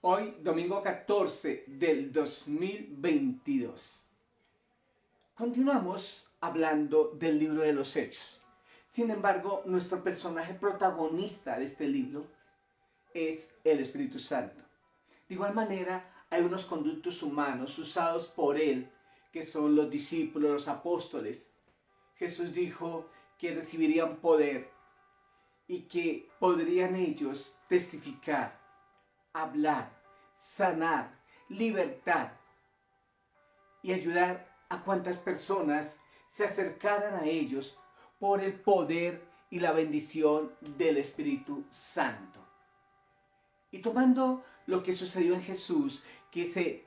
Hoy, domingo 14 del 2022. Continuamos hablando del libro de los Hechos. Sin embargo, nuestro personaje protagonista de este libro es el Espíritu Santo. De igual manera, hay unos conductos humanos usados por él, que son los discípulos, los apóstoles. Jesús dijo que recibirían poder y que podrían ellos testificar, hablar, sanar, libertar y ayudar a cuantas personas se acercaran a ellos por el poder y la bendición del Espíritu Santo. Y tomando lo que sucedió en Jesús, que se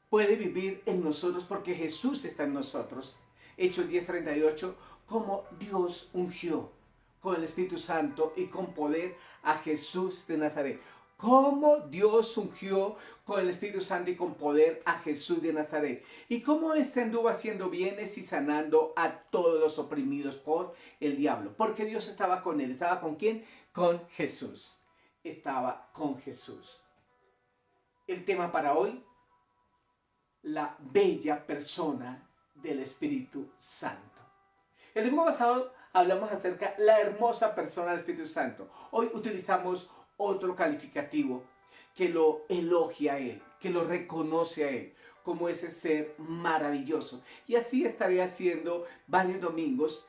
puede vivir en nosotros porque Jesús está en nosotros. Hechos 10:38, como Dios ungió con el Espíritu Santo y con poder a Jesús de Nazaret. Cómo Dios ungió con el Espíritu Santo y con poder a Jesús de Nazaret. Y cómo éste anduvo haciendo bienes y sanando a todos los oprimidos por el diablo. Porque Dios estaba con él. ¿Estaba con quién? Con Jesús. Estaba con Jesús. El tema para hoy: la bella persona del Espíritu Santo. El domingo pasado hablamos acerca de la hermosa persona del Espíritu Santo. Hoy utilizamos otro calificativo que lo elogia a Él, que lo reconoce a Él como ese ser maravilloso. Y así estaré haciendo varios domingos,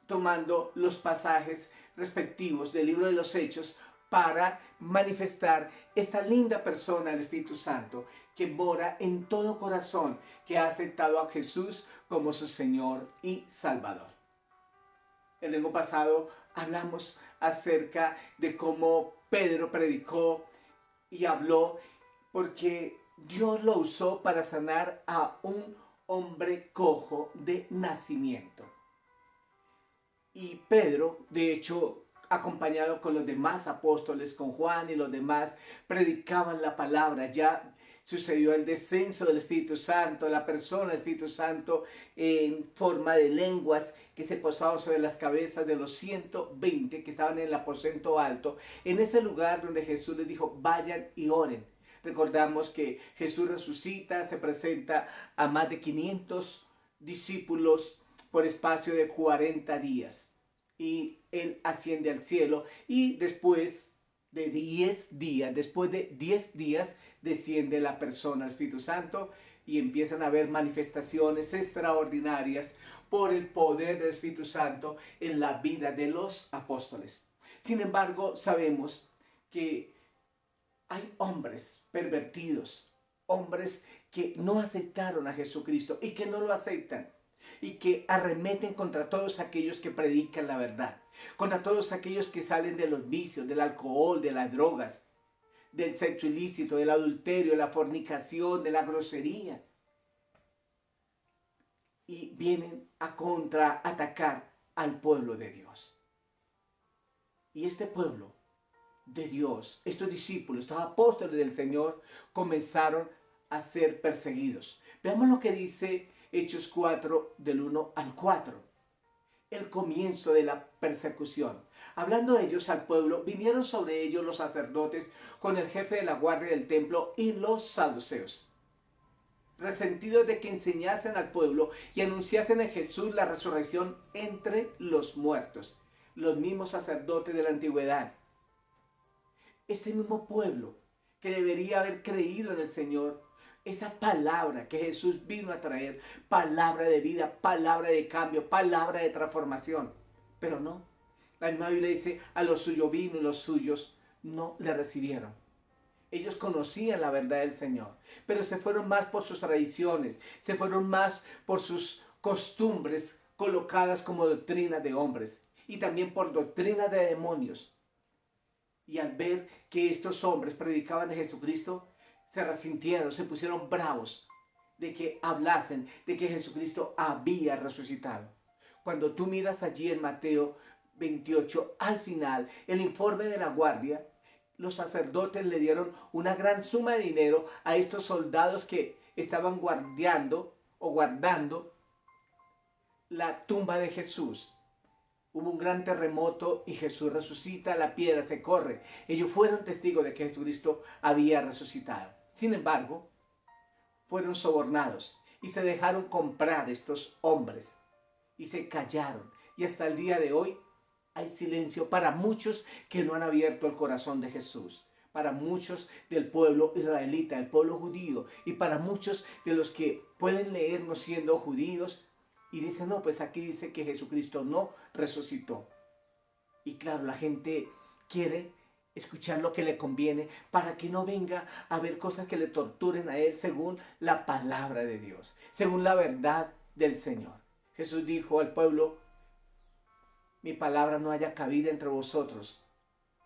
tomando los pasajes respectivos del libro de los Hechos para manifestar esta linda persona del Espíritu Santo que mora en todo corazón que ha aceptado a Jesús como su Señor y Salvador. El domingo pasado hablamos acerca de cómo Pedro predicó y habló porque Dios lo usó para sanar a un hombre cojo de nacimiento. Y Pedro, de hecho, acompañado con los demás apóstoles, con Juan y los demás, predicaban la palabra. Ya sucedió el descenso del Espíritu Santo, la persona del Espíritu Santo en forma de lenguas que se posaban sobre las cabezas de los 120 que estaban en el aposento alto, en ese lugar donde Jesús les dijo: vayan y oren. Recordamos que Jesús resucita, se presenta a más de 500 discípulos por espacio de 40 días. Y Él asciende al cielo y después de 10 días, desciende la persona, el Espíritu Santo, y empiezan a haber manifestaciones extraordinarias por el poder del Espíritu Santo en la vida de los apóstoles. Sin embargo, sabemos que hay hombres pervertidos, hombres que no aceptaron a Jesucristo y que no lo aceptan, y que arremeten contra todos aquellos que predican la verdad, contra todos aquellos que salen de los vicios, del alcohol, de las drogas, del sexo ilícito, del adulterio, de la fornicación, de la grosería, y vienen a contraatacar al pueblo de Dios. Y este pueblo de Dios, estos discípulos, estos apóstoles del Señor, comenzaron a ser perseguidos. Veamos lo que dice Hechos 4, del 1 al 4. El comienzo de la persecución. Hablando de ellos al pueblo, vinieron sobre ellos los sacerdotes con el jefe de la guardia del templo y los saduceos, resentidos de que enseñasen al pueblo y anunciasen en Jesús la resurrección entre los muertos. Los mismos sacerdotes de la antigüedad, este mismo pueblo que debería haber creído en el Señor, esa palabra que Jesús vino a traer, palabra de vida, palabra de cambio, palabra de transformación. Pero no, la misma Biblia dice: a los suyos vino y los suyos no le recibieron. Ellos conocían la verdad del Señor, pero se fueron más por sus tradiciones, se fueron más por sus costumbres colocadas como doctrina de hombres y también por doctrina de demonios. Y al ver que estos hombres predicaban de Jesucristo, se resintieron, se pusieron bravos de que hablasen de que Jesucristo había resucitado. Cuando tú miras allí en Mateo 28, al final, el informe de la guardia, los sacerdotes le dieron una gran suma de dinero a estos soldados que estaban guardando la tumba de Jesús. Hubo un gran terremoto y Jesús resucita, la piedra se corre. Ellos fueron testigos de que Jesucristo había resucitado. Sin embargo, fueron sobornados y se dejaron comprar estos hombres y se callaron. Y hasta el día de hoy hay silencio para muchos que no han abierto el corazón de Jesús, para muchos del pueblo israelita, del pueblo judío, y para muchos de los que pueden leer no siendo judíos y dicen, no, pues aquí dice que Jesucristo no resucitó. Y claro, la gente quiere escuchar lo que le conviene para que no venga a ver cosas que le torturen a él según la palabra de Dios, según la verdad del Señor. Jesús dijo al pueblo, mi palabra no haya cabida entre vosotros,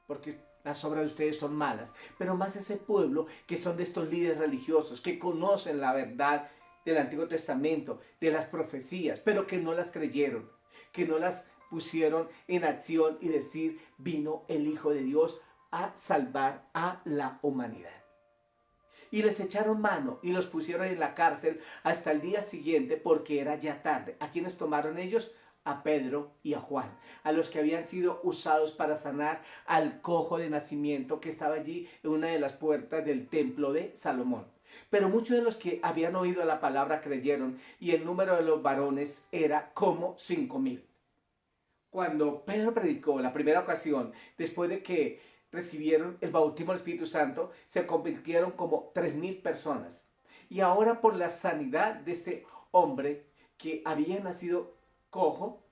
porque las obras de ustedes son malas, pero más ese pueblo que son de estos líderes religiosos, que conocen la verdad del Antiguo Testamento, de las profecías, pero que no las creyeron, que no las pusieron en acción y decir, vino el Hijo de Dios a salvar a la humanidad. Y les echaron mano y los pusieron en la cárcel hasta el día siguiente porque era ya tarde. ¿A quiénes tomaron ellos? A Pedro y a Juan, a los que habían sido usados para sanar al cojo de nacimiento que estaba allí en una de las puertas del templo de Salomón. Pero muchos de los que habían oído la palabra creyeron y el número de los varones era como 5,000. Cuando Pedro predicó la primera ocasión, después de que recibieron el bautismo del Espíritu Santo, se convirtieron como 3,000 personas. Y ahora por la sanidad de este hombre que había nacido cojo,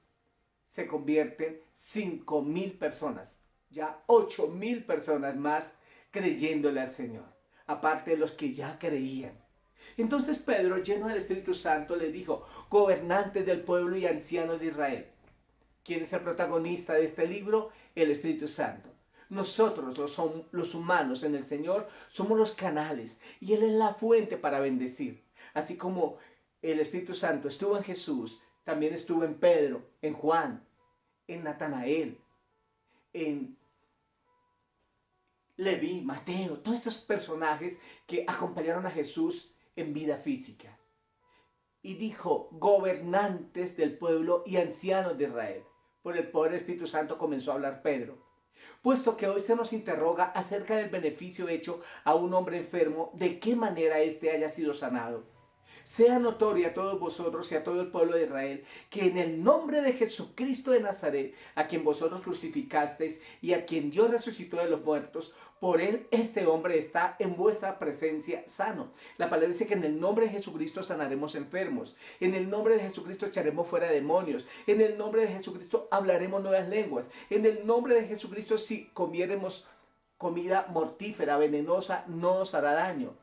se convierten 5,000 personas. Ya 8,000 personas más creyéndole al Señor, aparte de los que ya creían. Entonces Pedro, lleno del Espíritu Santo, le dijo, gobernantes del pueblo y ancianos de Israel, ¿quién es el protagonista de este libro? El Espíritu Santo. Nosotros, los humanos en el Señor, somos los canales y Él es la fuente para bendecir. Así como el Espíritu Santo estuvo en Jesús, también estuvo en Pedro, en Juan, en Natanael, en Leví, Mateo, todos esos personajes que acompañaron a Jesús en vida física. Y dijo, gobernantes del pueblo y ancianos de Israel. Por el poder del Espíritu Santo comenzó a hablar Pedro. Puesto que hoy se nos interroga acerca del beneficio hecho a un hombre enfermo, de qué manera éste haya sido sanado. Sea notorio a todos vosotros y a todo el pueblo de Israel que en el nombre de Jesucristo de Nazaret, a quien vosotros crucificasteis y a quien Dios resucitó de los muertos, por él este hombre está en vuestra presencia sano. La palabra dice que en el nombre de Jesucristo sanaremos enfermos, en el nombre de Jesucristo echaremos fuera demonios, en el nombre de Jesucristo hablaremos nuevas lenguas, en el nombre de Jesucristo si comiéremos comida mortífera, venenosa, no nos hará daño.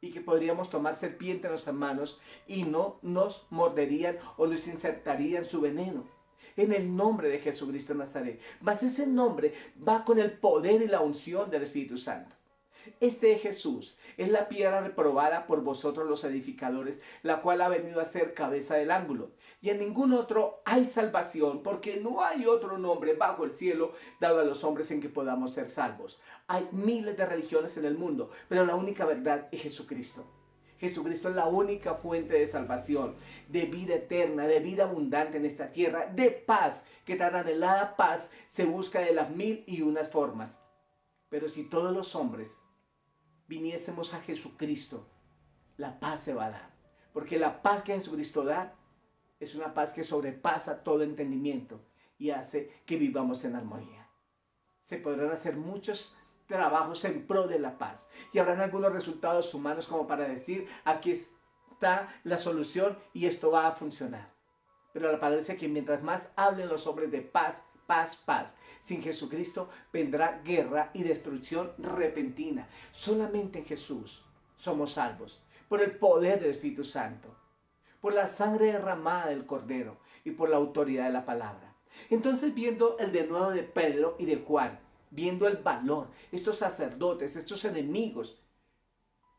Y que podríamos tomar serpiente en nuestras manos y no nos morderían o nos insertarían su veneno. En el nombre de Jesucristo de Nazaret. Mas ese nombre va con el poder y la unción del Espíritu Santo. Este Jesús es la piedra reprobada por vosotros los edificadores, la cual ha venido a ser cabeza del ángulo. Y en ningún otro hay salvación, porque no hay otro nombre bajo el cielo dado a los hombres en que podamos ser salvos. Hay miles de religiones en el mundo, pero la única verdad es Jesucristo. Jesucristo es la única fuente de salvación, de vida eterna, de vida abundante en esta tierra, de paz, que tan anhelada paz se busca de las 1,001 formas. Pero si todos los hombres viniésemos a Jesucristo, la paz se va a dar. Porque la paz que Jesucristo da es una paz que sobrepasa todo entendimiento y hace que vivamos en armonía. Se podrán hacer muchos trabajos en pro de la paz y habrán algunos resultados humanos como para decir, aquí está la solución y esto va a funcionar. Pero la palabra dice que mientras más hablen los hombres de paz, paz, paz. Sin Jesucristo vendrá guerra y destrucción repentina. Solamente en Jesús somos salvos. Por el poder del Espíritu Santo. Por la sangre derramada del Cordero. Y por la autoridad de la palabra. Entonces viendo el denuedo de Pedro y de Juan. Viendo el valor. Estos sacerdotes, estos enemigos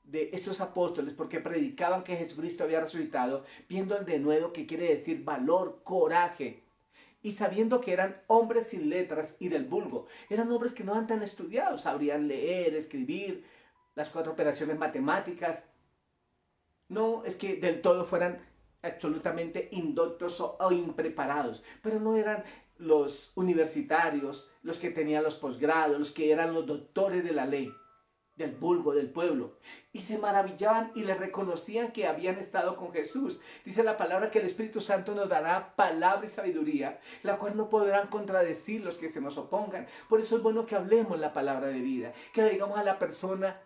de estos apóstoles, porque predicaban que Jesucristo había resucitado. Viendo el denuedo, que quiere decir valor, coraje. Y sabiendo que eran hombres sin letras y del vulgo, eran hombres que no eran tan estudiados, sabrían leer, escribir, las 4 operaciones matemáticas. No es que del todo fueran absolutamente indoctos o impreparados, pero no eran los universitarios, los que tenían los posgrados, los que eran los doctores de la ley, del vulgo, del pueblo, y se maravillaban y le reconocían que habían estado con Jesús. Dice la palabra que el Espíritu Santo nos dará palabra y sabiduría, la cual no podrán contradecir los que se nos opongan. Por eso es bueno que hablemos la palabra de vida, que le digamos a la persona: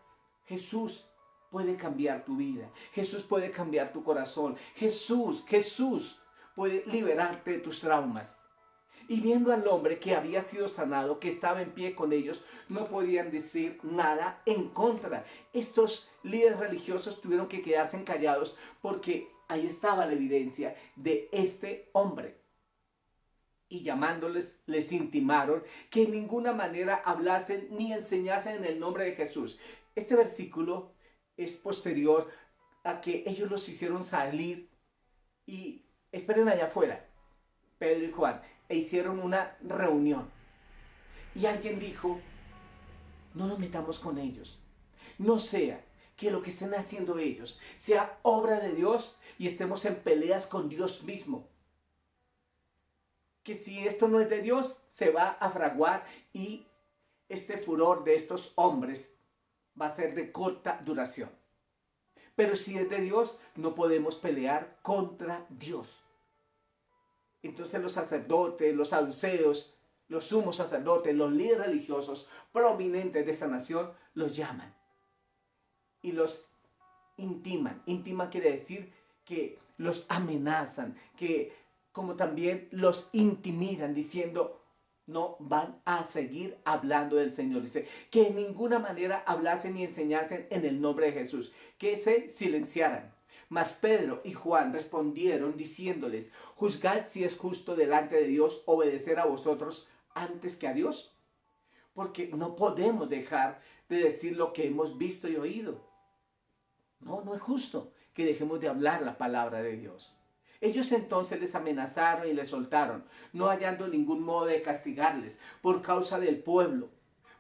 Jesús puede cambiar tu vida, Jesús puede cambiar tu corazón, Jesús puede liberarte de tus traumas. Y viendo al hombre que había sido sanado, que estaba en pie con ellos, no podían decir nada en contra. Estos líderes religiosos tuvieron que quedarse callados porque ahí estaba la evidencia de este hombre. Y llamándoles, les intimaron que en ninguna manera hablasen ni enseñasen en el nombre de Jesús. Este versículo es posterior a que ellos los hicieron salir y esperen allá afuera, Pedro y Juan, e hicieron una reunión. Y alguien dijo: no nos metamos con ellos. No sea que lo que estén haciendo ellos sea obra de Dios y estemos en peleas con Dios mismo. Que si esto no es de Dios, se va a fraguar y este furor de estos hombres va a ser de corta duración. Pero si es de Dios, no podemos pelear contra Dios. Entonces los sacerdotes, los saduceos, los sumos sacerdotes, los líderes religiosos prominentes de esta nación los llaman y los intiman. Intiman quiere decir que los amenazan, que como también los intimidan diciendo: no van a seguir hablando del Señor. Dice que en ninguna manera hablasen ni enseñasen en el nombre de Jesús, que se silenciaran. Mas Pedro y Juan respondieron diciéndoles: juzgad si es justo delante de Dios obedecer a vosotros antes que a Dios. Porque no podemos dejar de decir lo que hemos visto y oído. No es justo que dejemos de hablar la palabra de Dios. Ellos entonces les amenazaron y les soltaron, no hallando ningún modo de castigarles por causa del pueblo,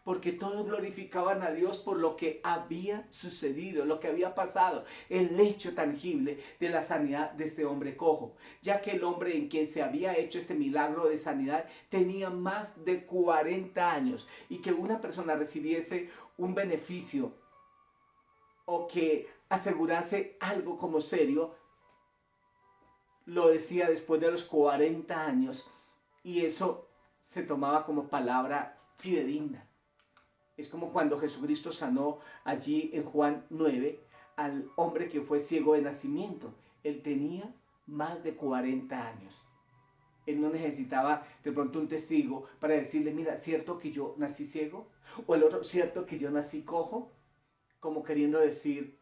porque todos glorificaban a Dios por lo que había sucedido, lo que había pasado, el hecho tangible de la sanidad de este hombre cojo, ya que el hombre en quien se había hecho este milagro de sanidad tenía más de 40 años, y que una persona recibiese un beneficio o que asegurase algo como serio, lo decía después de los 40 años, y eso se tomaba como palabra fidedigna. Es como cuando Jesucristo sanó allí en Juan 9 al hombre que fue ciego de nacimiento. Él tenía más de 40 años. Él no necesitaba de pronto un testigo para decirle: mira, ¿cierto que yo nací ciego? O el otro: ¿cierto que yo nací cojo? Como queriendo decir,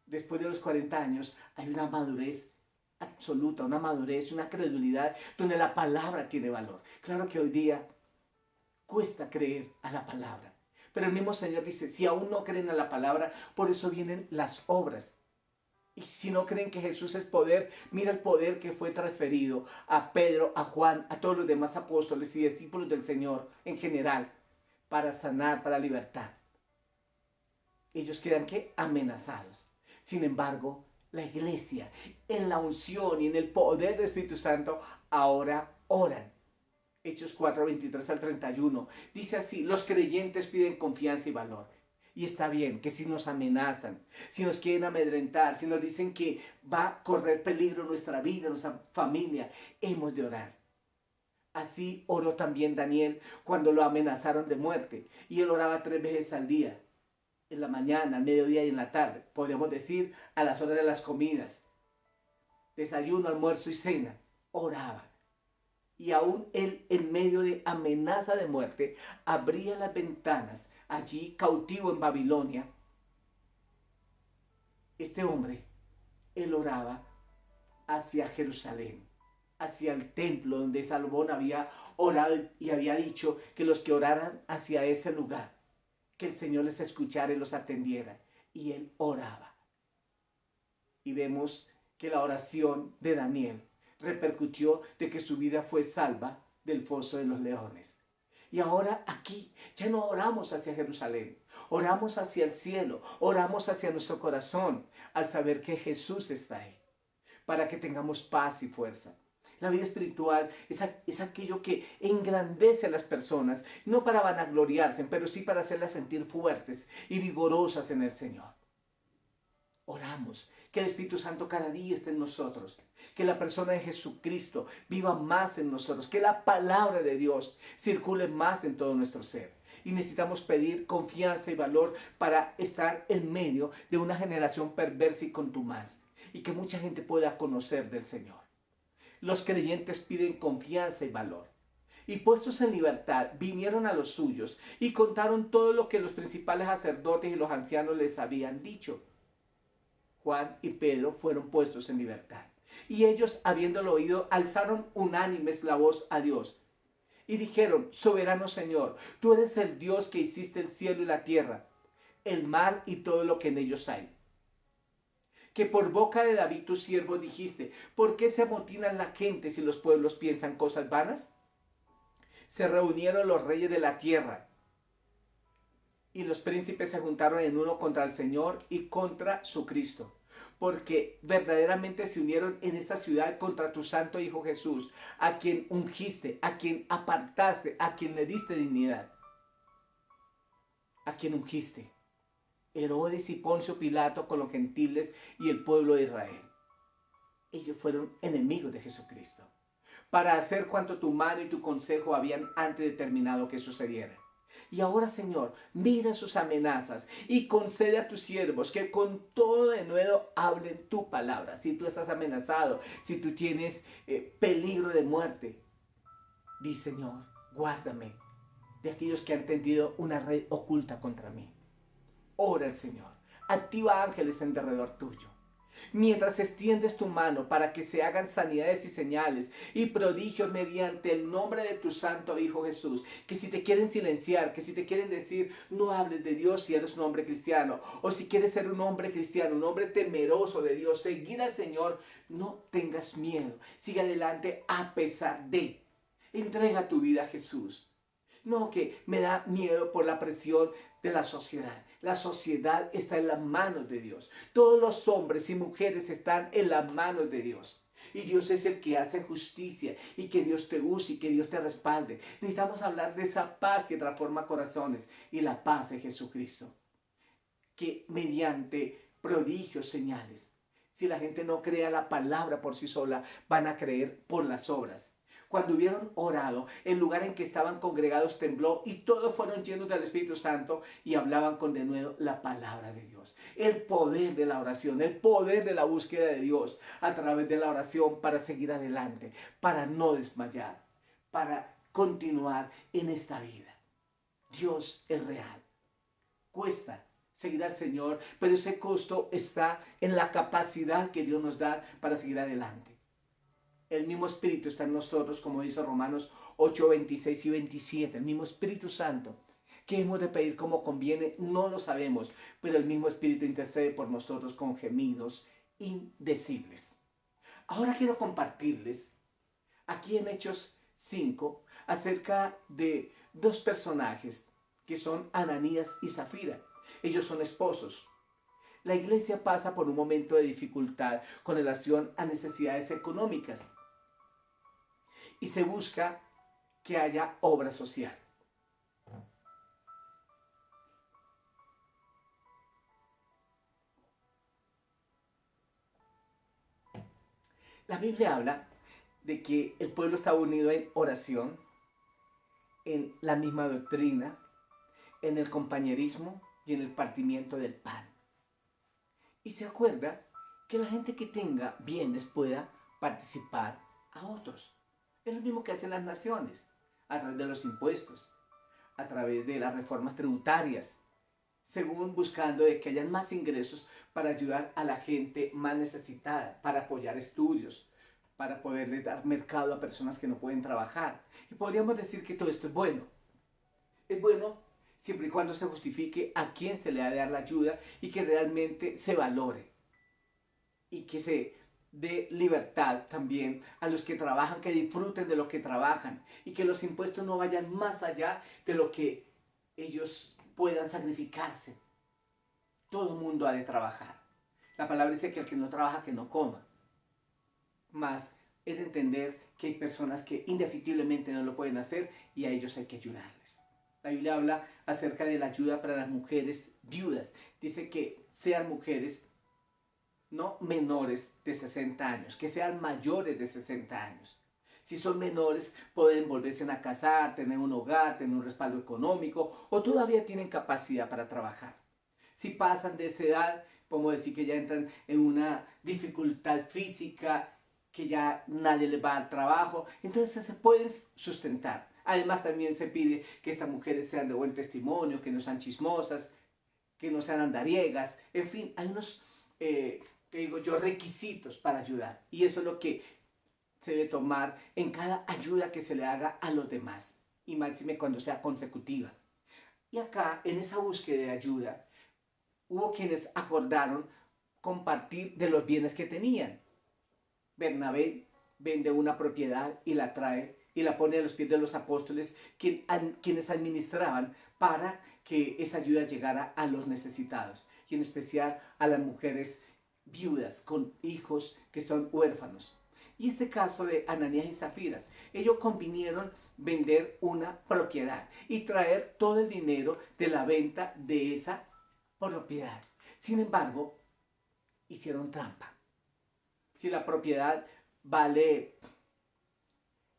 después de los 40 años hay una madurez absoluta, una madurez, una credulidad donde la palabra tiene valor. Claro que hoy día cuesta creer a la palabra, pero el mismo Señor dice: si aún no creen a la palabra, por eso vienen las obras. Y si no creen que Jesús es poder, mira el poder que fue transferido a Pedro, a Juan, a todos los demás apóstoles y discípulos del Señor en general, para sanar, para libertar. Ellos quedan ¿qué? Amenazados. Sin embargo, la iglesia, en la unción y en el poder del Espíritu Santo, ahora oran. Hechos 4, 23 al 31. Dice así: los creyentes piden confianza y valor. Y está bien que si nos amenazan, si nos quieren amedrentar, si nos dicen que va a correr peligro nuestra vida, nuestra familia, hemos de orar. Así oró también Daniel cuando lo amenazaron de muerte. Y él oraba 3 veces al día. En la mañana, al mediodía y en la tarde. Podríamos decir a las horas de las comidas. Desayuno, almuerzo y cena. Oraba. Y aún él, en medio de amenaza de muerte, abría las ventanas, allí cautivo en Babilonia. Este hombre, él oraba hacia Jerusalén, hacia el templo donde Salomón había orado y había dicho que los que oraran hacia ese lugar, que el Señor les escuchara y los atendiera. Y él oraba. Y vemos que la oración de Daniel repercutió de que su vida fue salva del foso de los leones. Y ahora aquí ya no oramos hacia Jerusalén, oramos hacia el cielo, oramos hacia nuestro corazón al saber que Jesús está ahí, para que tengamos paz y fuerza. La vida espiritual es aquello que engrandece a las personas, no para vanagloriarse, pero sí para hacerlas sentir fuertes y vigorosas en el Señor. Oramos que el Espíritu Santo cada día esté en nosotros, que la persona de Jesucristo viva más en nosotros, que la palabra de Dios circule más en todo nuestro ser. Y necesitamos pedir confianza y valor para estar en medio de una generación perversa y contumaz, y que mucha gente pueda conocer del Señor. Los creyentes piden confianza y valor. Y puestos en libertad, vinieron a los suyos y contaron todo lo que los principales sacerdotes y los ancianos les habían dicho. Juan y Pedro fueron puestos en libertad. Y ellos, habiéndolo oído, alzaron unánimes la voz a Dios. Y dijeron: soberano Señor, tú eres el Dios que hiciste el cielo y la tierra, el mar y todo lo que en ellos hay. Que por boca de David tu siervo dijiste: ¿por qué se amotinan la gente si los pueblos piensan cosas vanas? Se reunieron los reyes de la tierra y los príncipes se juntaron en uno contra el Señor y contra su Cristo, porque verdaderamente se unieron en esta ciudad contra tu santo Hijo Jesús, a quien ungiste, a quien apartaste, a quien le diste dignidad, a quien ungiste. Herodes y Poncio Pilato con los gentiles y el pueblo de Israel. Ellos fueron enemigos de Jesucristo, para hacer cuanto tu mano y tu consejo habían antes determinado que sucediera. Y ahora, Señor, mira sus amenazas y concede a tus siervos que con todo de nuevo hablen tu palabra. Si tú estás amenazado, si tú tienes peligro de muerte, di: Señor, guárdame de aquellos que han tendido una red oculta contra mí. Ora al Señor, activa ángeles en derredor tuyo. Mientras extiendes tu mano para que se hagan sanidades y señales y prodigios mediante el nombre de tu santo Hijo Jesús. Que si te quieren silenciar, que si te quieren decir no hables de Dios si eres un hombre cristiano, o si quieres ser un hombre cristiano, un hombre temeroso de Dios, seguir al Señor, no tengas miedo. Sigue adelante a pesar de. Entrega tu vida a Jesús. No, que me da miedo por la presión de la sociedad. La sociedad está en las manos de Dios. Todos los hombres y mujeres están en las manos de Dios. Y Dios es el que hace justicia, y que Dios te use y que Dios te respalde. Necesitamos hablar de esa paz que transforma corazones y la paz de Jesucristo. Que mediante prodigios, señales, si la gente no crea la palabra por sí sola, van a creer por las obras. Cuando hubieron orado, el lugar en que estaban congregados tembló y todos fueron llenos del Espíritu Santo y hablaban con denuedo la palabra de Dios. El poder de la oración, el poder de la búsqueda de Dios a través de la oración para seguir adelante, para no desmayar, para continuar en esta vida. Dios es real. Cuesta seguir al Señor, pero ese costo está en la capacidad que Dios nos da para seguir adelante. El mismo Espíritu está en nosotros, como dice Romanos 8, 26 y 27. El mismo Espíritu Santo. ¿Qué hemos de pedir como conviene? No lo sabemos, pero el mismo Espíritu intercede por nosotros con gemidos indecibles. Ahora quiero compartirles, aquí en Hechos 5, acerca de dos personajes que son Ananías y Zafira. Ellos son esposos. La iglesia pasa por un momento de dificultad con relación a necesidades económicas y se busca que haya obra social. La Biblia habla de que el pueblo estaba unido en oración, en la misma doctrina, en el compañerismo y en el partimiento del pan. Y se acuerda que la gente que tenga bienes pueda participar a otros. Es lo mismo que hacen las naciones, a través de los impuestos, a través de las reformas tributarias, según buscando de que hayan más ingresos para ayudar a la gente más necesitada, para apoyar estudios, para poderle dar mercado a personas que no pueden trabajar. Y podríamos decir que todo esto es bueno. Es bueno siempre y cuando se justifique a quién se le ha de dar la ayuda y que realmente se valore. Y que se dé libertad también a los que trabajan, que disfruten de lo que trabajan y que los impuestos no vayan más allá de lo que ellos puedan sacrificarse. Todo el mundo ha de trabajar. La palabra dice que el que no trabaja, que no coma. Mas es de entender que hay personas que indefectiblemente no lo pueden hacer y a ellos hay que ayudarles. La Biblia habla acerca de la ayuda para las mujeres viudas. Dice que sean mujeres no menores de 60 años, que sean mayores de 60 años. Si son menores, pueden volverse a casar, tener un hogar, tener un respaldo económico o todavía tienen capacidad para trabajar. Si pasan de esa edad, podemos decir que ya entran en una dificultad física, que ya nadie les va al trabajo, entonces se pueden sustentar. Además también se pide que estas mujeres sean de buen testimonio, que no sean chismosas, que no sean andariegas, en fin, hay unos, que digo yo, requisitos para ayudar. Y eso es lo que se debe tomar en cada ayuda que se le haga a los demás, y máxime cuando sea consecutiva. Y acá, en esa búsqueda de ayuda, hubo quienes acordaron compartir de los bienes que tenían. Bernabé vende una propiedad y la trae y la pone a los pies de los apóstoles, quienes administraban para que esa ayuda llegara a los necesitados, y en especial a las mujeres viudas con hijos que son huérfanos. Y este caso de Ananías y Zafiras, ellos convinieron vender una propiedad y traer todo el dinero de la venta de esa propiedad. Sin embargo, hicieron trampa. Si la propiedad vale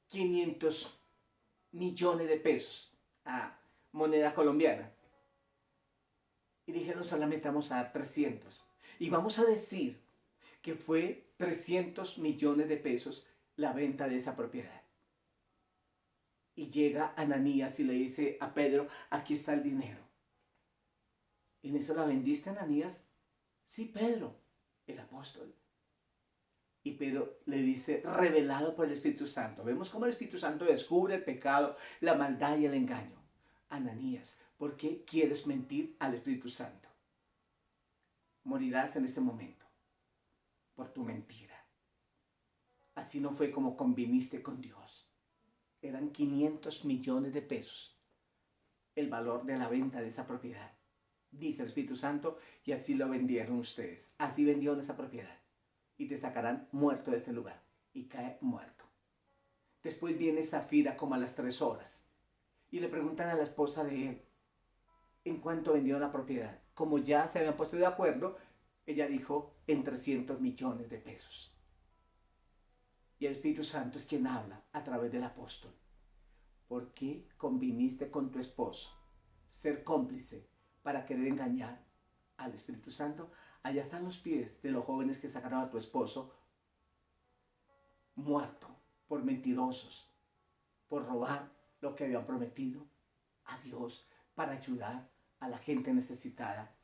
500 millones de pesos a moneda colombiana, y dijeron solamente vamos a dar 300, y vamos a decir que fue 300 millones de pesos la venta de esa propiedad. Y llega Ananías y le dice a Pedro, aquí está el dinero. ¿En eso la vendiste, Ananías? Sí, Pedro, el apóstol. Y Pedro le dice, revelado por el Espíritu Santo. Vemos cómo el Espíritu Santo descubre el pecado, la maldad y el engaño. Ananías, ¿por qué quieres mentir al Espíritu Santo? Morirás en este momento por tu mentira. Así no fue como conviniste con Dios. Eran 500 millones de pesos el valor de la venta de esa propiedad. Dice el Espíritu Santo, y así lo vendieron ustedes. Así vendieron esa propiedad. Y te sacarán muerto de este lugar. Y cae muerto. Después viene Zafira como a las 3 horas. Y le preguntan a la esposa de él, ¿en cuánto vendió la propiedad? Como ya se habían puesto de acuerdo, ella dijo, en 300 millones de pesos. Y el Espíritu Santo es quien habla a través del apóstol. ¿Por qué conviniste con tu esposo ser cómplice para querer engañar al Espíritu Santo? Allá están los pies de los jóvenes que sacaron a tu esposo muerto por mentirosos, por robar lo que habían prometido a Dios para ayudar a la gente necesitada,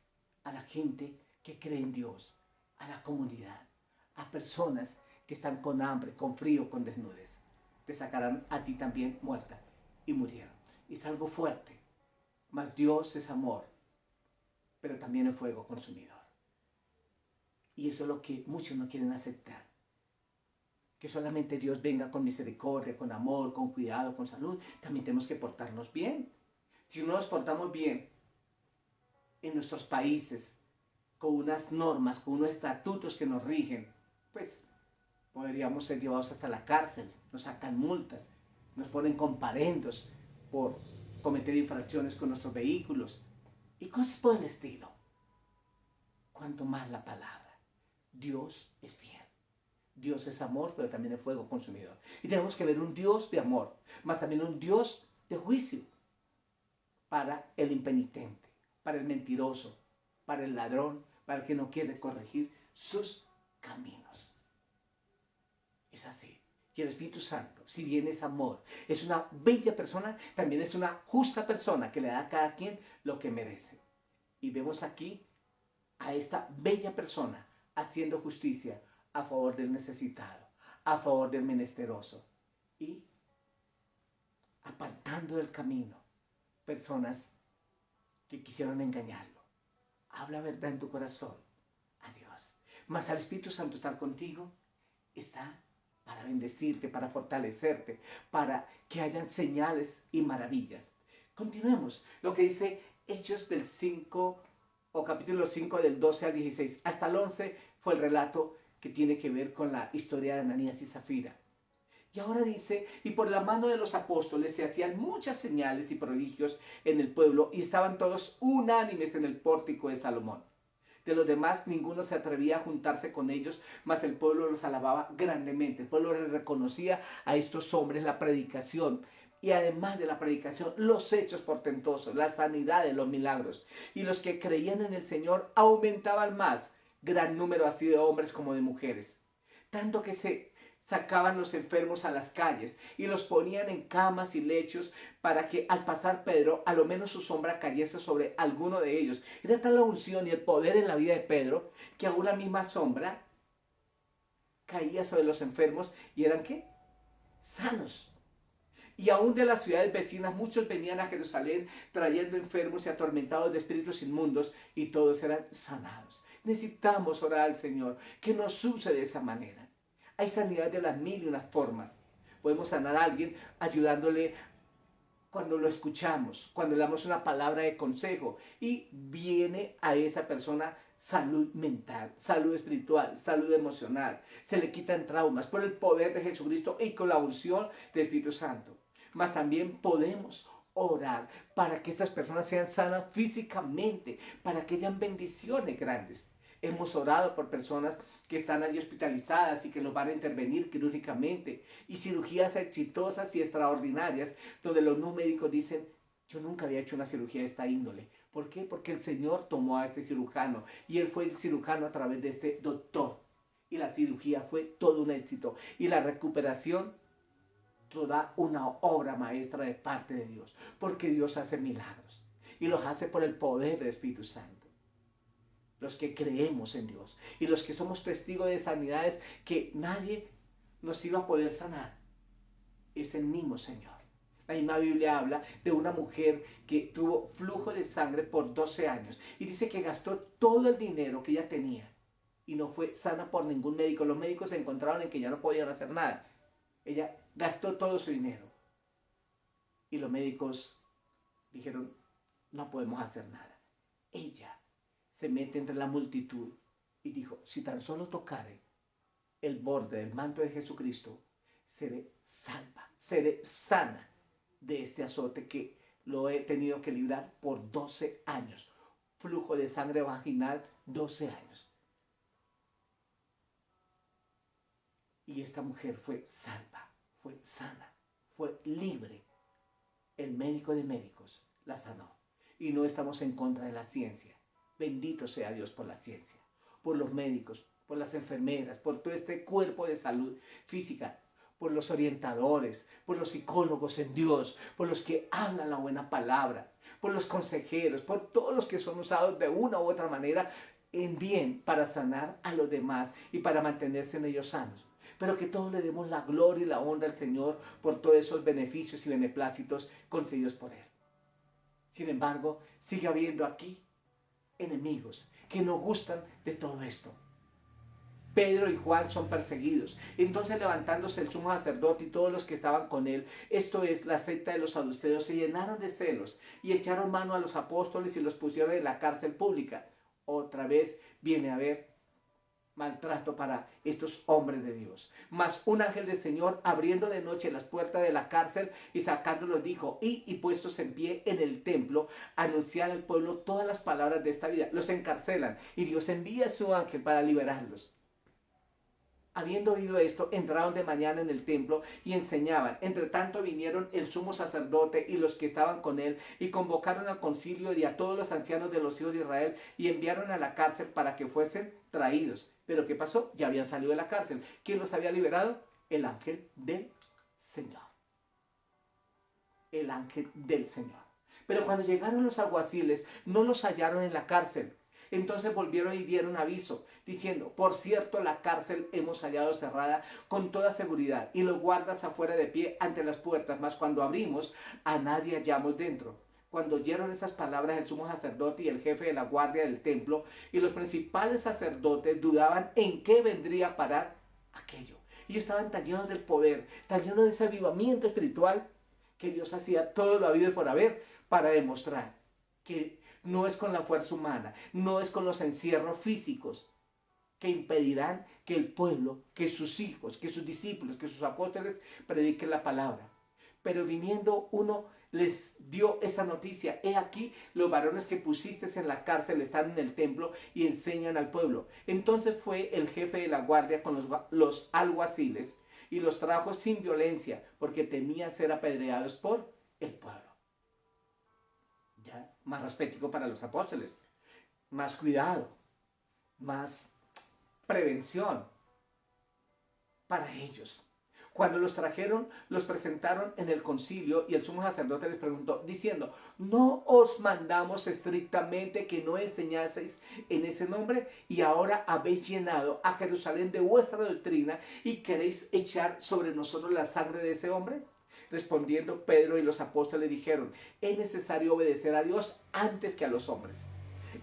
a la gente que cree en Dios, a la comunidad, a personas que están con hambre, con frío, con desnudez. Te sacarán a ti también muerta. Y murieron. Y es algo fuerte. Mas Dios es amor, pero también es fuego consumidor. Y eso es lo que muchos no quieren aceptar. Que solamente Dios venga con misericordia, con amor, con cuidado, con salud. También tenemos que portarnos bien. Si no nos portamos bien en nuestros países, con unas normas, con unos estatutos que nos rigen, pues podríamos ser llevados hasta la cárcel, nos sacan multas, nos ponen comparendos por cometer infracciones con nuestros vehículos y cosas por el estilo. Cuanto más la palabra. Dios es fiel. Dios es amor, pero también es fuego consumidor. Y tenemos que ver un Dios de amor, más también un Dios de juicio para el impenitente, para el mentiroso, para el ladrón, para el que no quiere corregir sus caminos. Es así. Y el Espíritu Santo, si bien es amor, es una bella persona, también es una justa persona que le da a cada quien lo que merece. Y vemos aquí a esta bella persona haciendo justicia a favor del necesitado, a favor del menesteroso y apartando del camino personas que quisieron engañarlo. Habla verdad en tu corazón a Dios. Mas al Espíritu Santo estar contigo está para bendecirte, para fortalecerte, para que hayan señales y maravillas. Continuemos lo que dice Hechos del 5 o capítulo 5 del 12 al 16. Hasta el 11 fue el relato que tiene que ver con la historia de Ananías y Zafira. Y ahora dice, y por la mano de los apóstoles se hacían muchas señales y prodigios en el pueblo y estaban todos unánimes en el pórtico de Salomón. De los demás ninguno se atrevía a juntarse con ellos, mas el pueblo los alababa grandemente. El pueblo reconocía a estos hombres la predicación y además de la predicación, los hechos portentosos, las sanidades, los milagros. Y los que creían en el Señor aumentaban más, gran número así de hombres como de mujeres. Tanto que se sacaban los enfermos a las calles y los ponían en camas y lechos para que al pasar Pedro, a lo menos su sombra cayese sobre alguno de ellos. Era tal la unción y el poder en la vida de Pedro que aún la misma sombra caía sobre los enfermos y eran ¿qué? Sanos. Y aún de las ciudades vecinas muchos venían a Jerusalén trayendo enfermos y atormentados de espíritus inmundos y todos eran sanados. Necesitamos orar al Señor que nos use de esa manera. Hay sanidad de las mil y unas formas. Podemos sanar a alguien ayudándole cuando lo escuchamos, cuando le damos una palabra de consejo y viene a esa persona salud mental, salud espiritual, salud emocional. Se le quitan traumas por el poder de Jesucristo y con la unción del Espíritu Santo. Mas también podemos orar para que estas personas sean sanas físicamente, para que hayan bendiciones grandes. Hemos orado por personas que están allí hospitalizadas y que los van a intervenir quirúrgicamente y cirugías exitosas y extraordinarias donde los no médicos dicen, yo nunca había hecho una cirugía de esta índole. ¿Por qué? Porque el Señor tomó a este cirujano y él fue el cirujano a través de este doctor. Y la cirugía fue todo un éxito y la recuperación toda una obra maestra de parte de Dios, porque Dios hace milagros y los hace por el poder del Espíritu Santo. Los que creemos en Dios y los que somos testigos de sanidades que nadie nos iba a poder sanar, es el mismo Señor. La misma Biblia habla de una mujer que tuvo flujo de sangre por 12 años y dice que gastó todo el dinero que ella tenía y no fue sana por ningún médico. Los médicos se encontraron en que ya no podían hacer nada. Ella gastó todo su dinero y los médicos dijeron, no podemos hacer nada. Ella se mete entre la multitud y dijo, si tan solo tocare el borde del manto de Jesucristo, seré salva, seré sana de este azote que lo he tenido que librar por 12 años. Flujo de sangre vaginal, 12 años. Y esta mujer fue salva, fue sana, fue libre. El médico de médicos la sanó. Y no estamos en contra de la ciencia. Bendito sea Dios por la ciencia, por los médicos, por las enfermeras, por todo este cuerpo de salud física, por los orientadores, por los psicólogos en Dios, por los que hablan la buena palabra, por los consejeros, por todos los que son usados de una u otra manera en bien para sanar a los demás y para mantenerse en ellos sanos. Pero que todos le demos la gloria y la honra al Señor por todos esos beneficios y beneplácitos concedidos por Él. Sin embargo, sigue habiendo aquí enemigos que no gustan de todo esto. Pedro y Juan son perseguidos. Entonces levantándose el sumo sacerdote y todos los que estaban con él, esto es la secta de los saduceos, se llenaron de celos y echaron mano a los apóstoles y los pusieron en la cárcel pública. Otra vez viene a haber maltrato para estos hombres de Dios. Mas un ángel del Señor, abriendo de noche las puertas de la cárcel y sacándolos, dijo, y puestos en pie en el templo, anunciar al pueblo todas las palabras de esta vida. Los encarcelan y Dios envía a su ángel para liberarlos. Habiendo oído esto, entraron de mañana en el templo y enseñaban. Entre tanto vinieron el sumo sacerdote y los que estaban con él y convocaron al concilio y a todos los ancianos de los hijos de Israel y enviaron a la cárcel para que fuesen traídos. Pero ¿qué pasó? Ya habían salido de la cárcel. ¿Quién los había liberado? El ángel del Señor. El ángel del Señor. Pero cuando llegaron los alguaciles, no los hallaron en la cárcel. Entonces volvieron y dieron aviso, diciendo, por cierto, la cárcel hemos hallado cerrada con toda seguridad, y los guardas afuera de pie ante las puertas, mas cuando abrimos, a nadie hallamos dentro. Cuando oyeron esas palabras, el sumo sacerdote y el jefe de la guardia del templo y los principales sacerdotes dudaban en qué vendría a parar aquello. Ellos estaban tan llenos del poder, tan llenos de ese avivamiento espiritual, que Dios hacía todo lo habido y por haber para demostrar que no es con la fuerza humana, no es con los encierros físicos, que impedirán que el pueblo, que sus hijos, que sus discípulos, que sus apóstoles prediquen la palabra. Pero viniendo uno les dio esta noticia: he aquí, los varones que pusiste en la cárcel están en el templo y enseñan al pueblo. Entonces fue el jefe de la guardia con los alguaciles y los trajo sin violencia, porque temían ser apedreados por el pueblo. Ya, más respeto para los apóstoles, más cuidado, más prevención para ellos. Cuando los trajeron, los presentaron en el concilio y el sumo sacerdote les preguntó, diciendo, ¿no os mandamos estrictamente que no enseñaseis en ese nombre? Y ahora habéis llenado a Jerusalén de vuestra doctrina y queréis echar sobre nosotros la sangre de ese hombre. Respondiendo Pedro y los apóstoles dijeron, es necesario obedecer a Dios antes que a los hombres.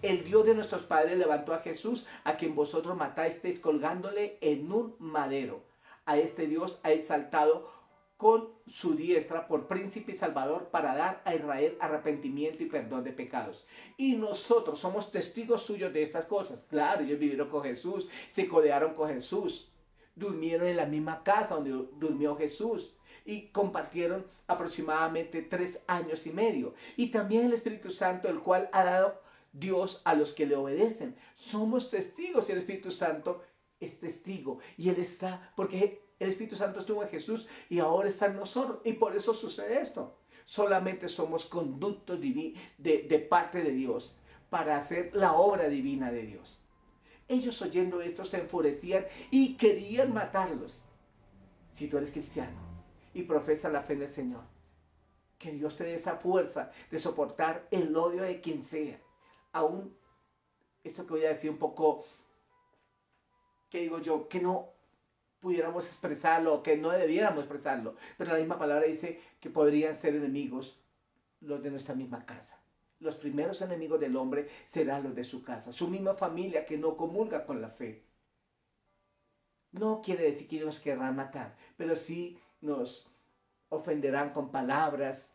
El Dios de nuestros padres levantó a Jesús, a quien vosotros matasteis colgándole en un madero. A este Dios ha exaltado con su diestra por príncipe y salvador para dar a Israel arrepentimiento y perdón de pecados. Y nosotros somos testigos suyos de estas cosas. Claro, ellos vivieron con Jesús, se codearon con Jesús, durmieron en la misma casa donde durmió Jesús y compartieron aproximadamente 3 años y medio. Y también el Espíritu Santo, el cual ha dado Dios a los que le obedecen. Somos testigos y el Espíritu Santo es testigo. Y Él está, porque el Espíritu Santo estuvo en Jesús y ahora está en nosotros. Y por eso sucede esto. Solamente somos conductos de parte de Dios para hacer la obra divina de Dios. Ellos oyendo esto se enfurecían y querían matarlos. Si tú eres cristiano y profesas la fe en el Señor, que Dios te dé esa fuerza de soportar el odio de quien sea. Aún, esto que voy a decir un poco, que digo yo, que no pudiéramos expresarlo, que no debiéramos expresarlo, pero la misma palabra dice que podrían ser enemigos los de nuestra misma casa. Los primeros enemigos del hombre serán los de su casa, su misma familia que no comulga con la fe. No quiere decir que ellos nos querrán matar, pero sí nos ofenderán con palabras,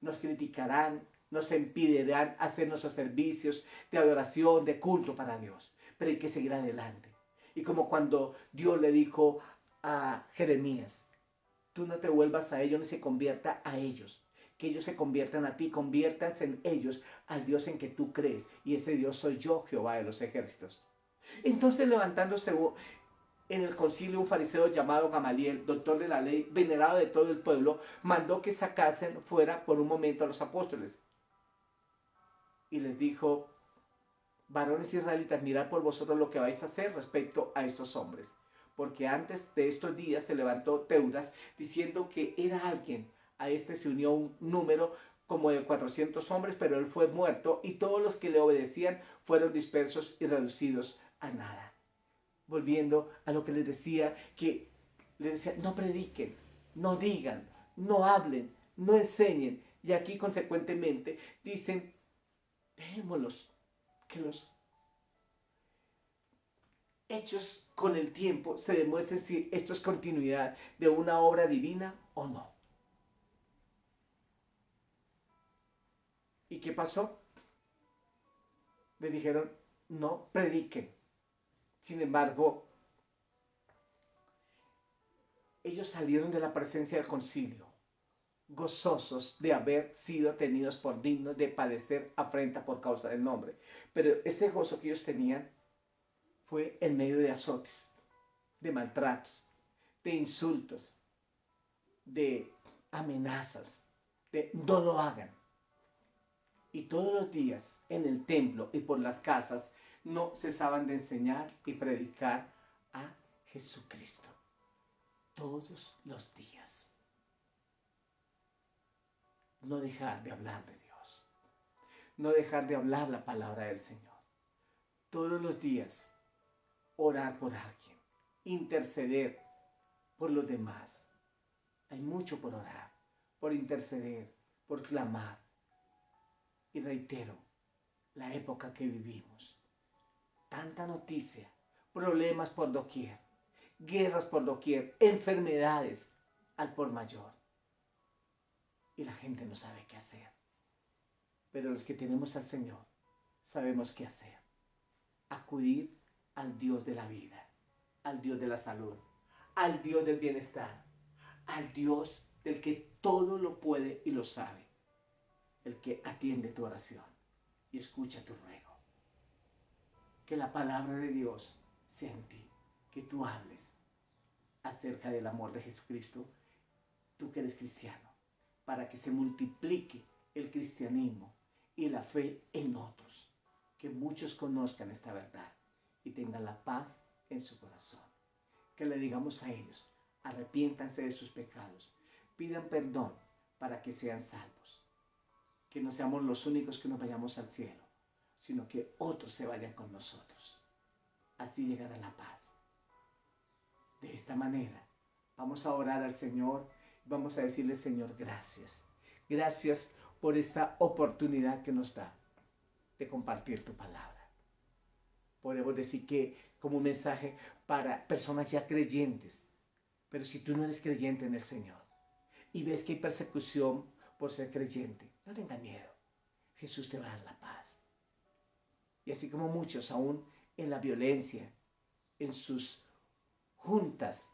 nos criticarán, nos impedirán hacer nuestros servicios de adoración, de culto para Dios. Pero hay que seguir adelante. Y como cuando Dios le dijo a Jeremías, tú no te vuelvas a ellos ni se convierta a ellos. Que ellos se conviertan a ti, conviértanse en ellos al Dios en que tú crees. Y ese Dios soy yo, Jehová de los ejércitos. Entonces levantándose en el concilio un fariseo llamado Gamaliel, doctor de la ley, venerado de todo el pueblo, mandó que sacasen fuera por un momento a los apóstoles. Y les dijo, varones israelitas, mirad por vosotros lo que vais a hacer respecto a estos hombres. Porque antes de estos días se levantó Teudas diciendo que era alguien. A este se unió un número como de 400 hombres, pero él fue muerto y todos los que le obedecían fueron dispersos y reducidos a nada. Volviendo a lo que les decía, no prediquen, no digan, no hablen, no enseñen. Y aquí consecuentemente dicen, dejémoslos, que los hechos con el tiempo se demuestren si esto es continuidad de una obra divina o no. ¿Y qué pasó? Les dijeron, no prediquen. Sin embargo, ellos salieron de la presencia del concilio, gozosos de haber sido tenidos por dignos de padecer afrenta por causa del nombre. Pero ese gozo que ellos tenían fue en medio de azotes, de maltratos, de insultos, de amenazas, de no lo hagan. Y todos los días en el templo y por las casas no cesaban de enseñar y predicar a Jesucristo. Todos los días. No dejar de hablar de Dios. No dejar de hablar la palabra del Señor. Todos los días orar por alguien. Interceder por los demás. Hay mucho por orar, por interceder, por clamar. Y reitero, la época que vivimos. Tanta noticia, problemas por doquier, guerras por doquier, enfermedades al por mayor. Y la gente no sabe qué hacer. Pero los que tenemos al Señor sabemos qué hacer. Acudir al Dios de la vida, al Dios de la salud, al Dios del bienestar, al Dios del que todo lo puede y lo sabe, el que atiende tu oración y escucha tu ruego. Que la palabra de Dios sea en ti, que tú hables acerca del amor de Jesucristo, tú que eres cristiano, para que se multiplique el cristianismo y la fe en otros, que muchos conozcan esta verdad y tengan la paz en su corazón. Que le digamos a ellos, arrepiéntanse de sus pecados, pidan perdón para que sean salvos. Que no seamos los únicos que nos vayamos al cielo, sino que otros se vayan con nosotros. Así llegará la paz. De esta manera, vamos a orar al Señor, vamos a decirle, Señor, gracias. Gracias por esta oportunidad que nos da de compartir tu palabra. Podemos decir que como un mensaje para personas ya creyentes, pero si tú no eres creyente en el Señor y ves que hay persecución por ser creyente, no tengas miedo. Jesús te va a dar la paz. Y así como muchos aún en la violencia, en sus juntas,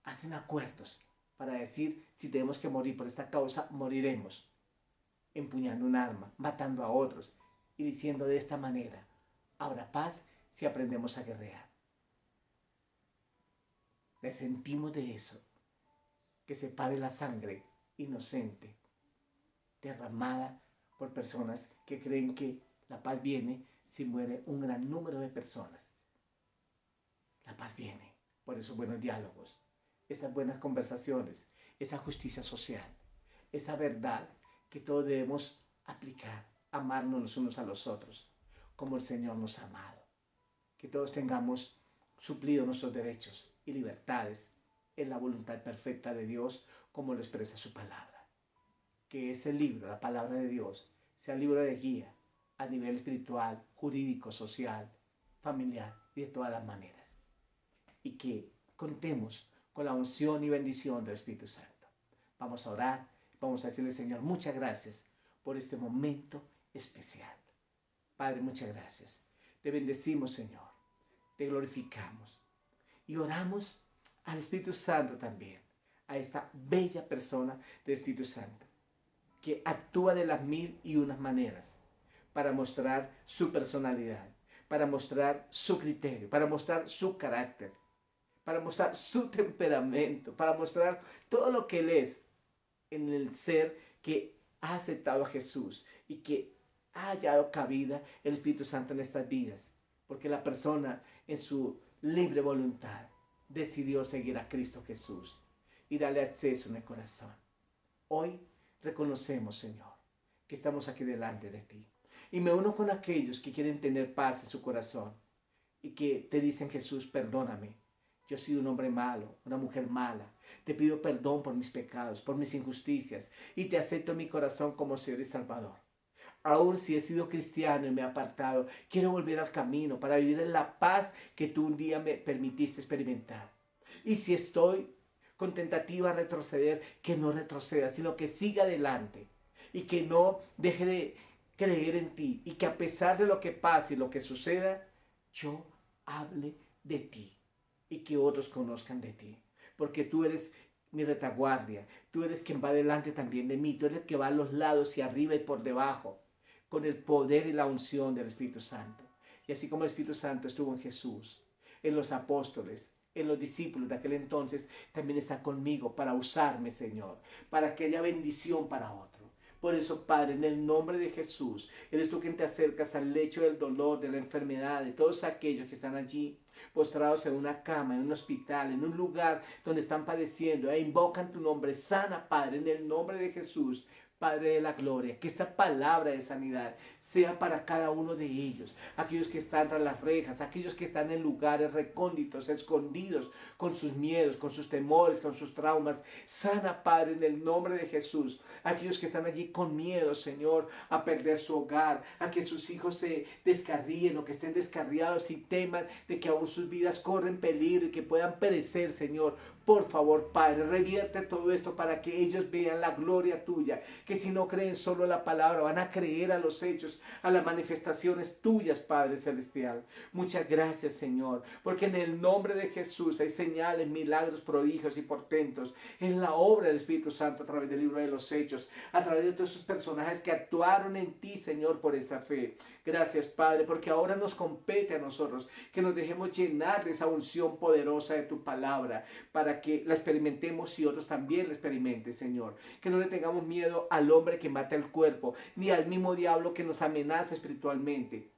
hacen acuerdos para decir, si tenemos que morir por esta causa, moriremos, empuñando un arma, matando a otros y diciendo de esta manera, habrá paz si aprendemos a guerrear. Le sentimos de eso, que se pare la sangre inocente, derramada por personas que creen que la paz viene si muere un gran número de personas. La paz viene por esos buenos diálogos, esas buenas conversaciones, esa justicia social, esa verdad que todos debemos aplicar, amarnos los unos a los otros, como el Señor nos ha amado. Que todos tengamos suplido nuestros derechos y libertades en la voluntad perfecta de Dios, como lo expresa su palabra. Que ese libro, la palabra de Dios, sea libro de guía a nivel espiritual, jurídico, social, familiar y de todas las maneras. Y que contemos con la unción y bendición del Espíritu Santo. Vamos a orar, vamos a decirle, Señor, muchas gracias por este momento especial. Padre, muchas gracias. Te bendecimos, Señor. Te glorificamos. Y oramos al Espíritu Santo también, a esta bella persona del Espíritu Santo, que actúa de las 1001 maneras para mostrar su personalidad, para mostrar su criterio, para mostrar su carácter, para mostrar su temperamento, para mostrar todo lo que Él es en el ser que ha aceptado a Jesús y que ha hallado cabida el Espíritu Santo en estas vidas, porque la persona en su libre voluntad decidió seguir a Cristo Jesús y darle acceso en el corazón. Hoy reconocemos, Señor, que estamos aquí delante de ti. Y me uno con aquellos que quieren tener paz en su corazón y que te dicen, Jesús, perdóname. Yo he sido un hombre malo, una mujer mala. Te pido perdón por mis pecados, por mis injusticias y te acepto en mi corazón como Señor y Salvador. Aún si he sido cristiano y me he apartado, quiero volver al camino para vivir en la paz que tú un día me permitiste experimentar. Y si estoy con tentativa a retroceder, que no retroceda, sino que siga adelante y que no deje de creer en ti y que a pesar de lo que pase y lo que suceda, yo hable de ti y que otros conozcan de ti. Porque tú eres mi retaguardia, tú eres quien va delante también de mí, tú eres el que va a los lados y arriba y por debajo, con el poder y la unción del Espíritu Santo. Y así como el Espíritu Santo estuvo en Jesús, en los apóstoles, en los discípulos de aquel entonces, también está conmigo para usarme, Señor, para que haya bendición para otro. Por eso, Padre, en el nombre de Jesús, eres tú quien te acercas al lecho del dolor, de la enfermedad, de todos aquellos que están allí, postrados en una cama, en un hospital, en un lugar donde están padeciendo, e invocan tu nombre. Sana, Padre, en el nombre de Jesús. Padre de la gloria, que esta palabra de sanidad sea para cada uno de ellos, aquellos que están tras las rejas, aquellos que están en lugares recónditos, escondidos, con sus miedos, con sus temores, con sus traumas. Sana, Padre, en el nombre de Jesús, aquellos que están allí con miedo, Señor, a perder su hogar, a que sus hijos se descarríen o que estén descarriados y teman de que aún sus vidas corren peligro y que puedan perecer, Señor. Por favor, Padre, revierte todo esto para que ellos vean la gloria tuya, que si no creen solo la palabra, van a creer a los hechos, a las manifestaciones tuyas, Padre Celestial. Muchas gracias, Señor, porque en el nombre de Jesús hay señales, milagros, prodigios y portentos en la obra del Espíritu Santo a través del libro de los Hechos, a través de todos esos personajes que actuaron en ti, Señor, por esa fe. Gracias, Padre, porque ahora nos compete a nosotros que nos dejemos llenar de esa unción poderosa de tu palabra para que la experimentemos y otros también la experimenten, Señor. Que no le tengamos miedo al hombre que mata el cuerpo, ni al mismo diablo que nos amenaza espiritualmente.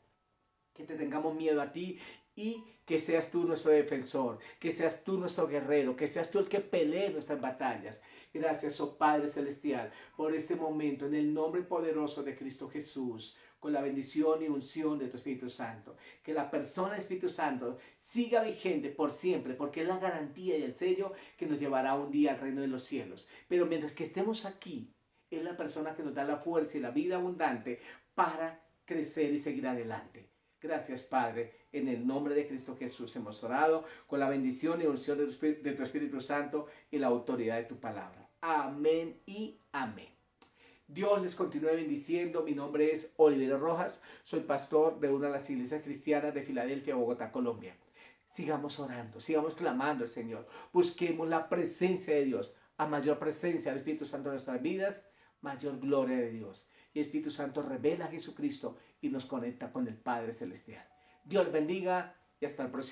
Que te tengamos miedo a ti y que seas tú nuestro defensor, que seas tú nuestro guerrero, que seas tú el que pelee nuestras batallas. Gracias, oh Padre Celestial, por este momento, en el nombre poderoso de Cristo Jesús, con la bendición y unción de tu Espíritu Santo. Que la persona del Espíritu Santo siga vigente por siempre, porque es la garantía y el sello que nos llevará un día al reino de los cielos. Pero mientras que estemos aquí, es la persona que nos da la fuerza y la vida abundante para crecer y seguir adelante. Gracias, Padre. En el nombre de Cristo Jesús hemos orado con la bendición y unción de tu Espíritu Santo y la autoridad de tu palabra. Amén y amén. Dios les continúe bendiciendo. Mi nombre es Olivero Rojas. Soy pastor de una de las iglesias cristianas de Filadelfia, Bogotá, Colombia. Sigamos orando, sigamos clamando al Señor. Busquemos la presencia de Dios. A mayor presencia del Espíritu Santo en nuestras vidas, mayor gloria de Dios. Y el Espíritu Santo revela a Jesucristo y nos conecta con el Padre Celestial. Dios bendiga y hasta el próximo.